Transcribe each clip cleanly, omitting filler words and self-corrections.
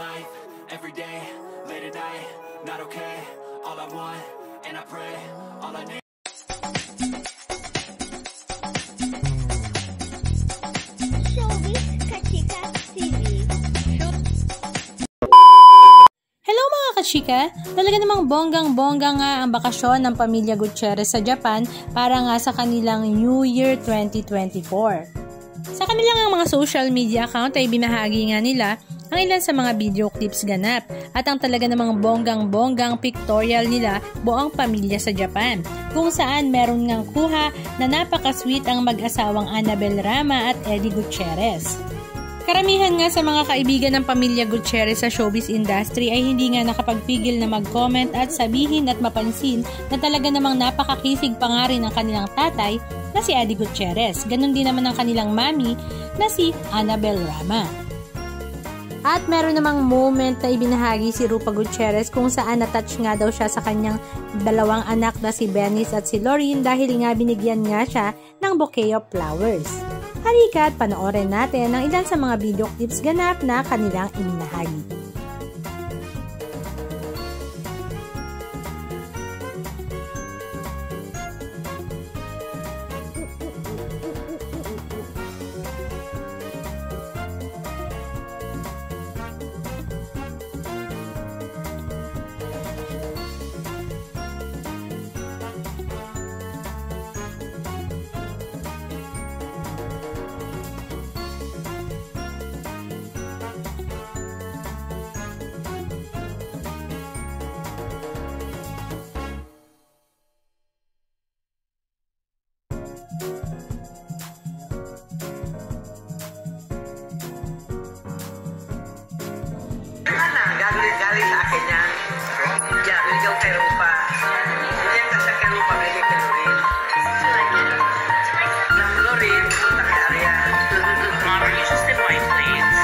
life, every day, late at night, not okay. All I want, and I pray, all I need. Showbiz Kachika TV. Hello mga kachika! Talaga namang bonggang-bongga nga ang bakasyon ng pamilya Gutierrez sa Japan para nga sa kanilang New Year 2024. Sa kanilang mga social media account ay binahagi nga nila ang ilan sa mga video clips ganap at ang talaga namang bonggang-bonggang pictorial nila buong pamilya sa Japan, kung saan meron ngang kuha na napaka-sweet ang mag-asawang Annabel Rama at Eddie Gutierrez. Karamihan nga sa mga kaibigan ng pamilya Gutierrez sa showbiz industry ay hindi nga nakapagpigil na mag-comment at sabihin at mapansin na talaga namang napakakisig pa nga rin ang kanilang tatay na si Eddie Gutierrez. Ganon din naman ang kanilang mami na si Annabel Rama. At meron namang moment na ibinahagi si Rupa Gutierrez kung saan natouch nga daw siya sa kanyang dalawang anak na si Bennis at si Lorene dahil nga binigyan nga siya ng bouquet of flowers. Halika at panoorin natin ang ilan sa mga video clips ganap na kanilang ibinahagi. Galing sa akin yan. Yan, ikaw kay Rupa. Yan ka sa kay Rupa, may kay Lorene. Ng Lorene, punta kay Arya. Mom, are you just in white plates?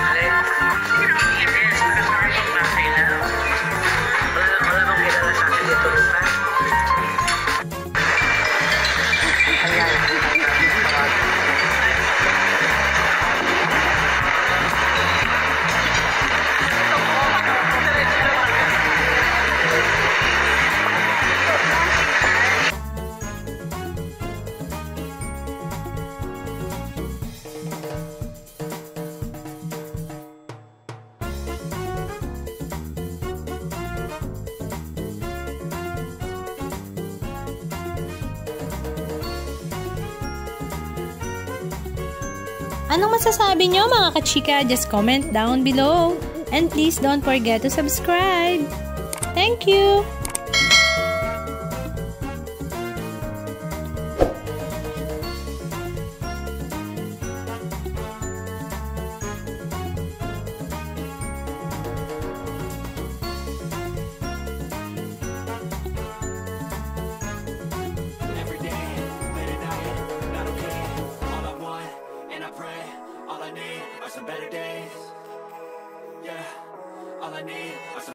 Alin? Yes, because we're in nothing now. Wala bang kilala sa akin dito, Rupa? Anong masasabi nyo mga kachika? Just comment down below. And please don't forget to subscribe. Thank you!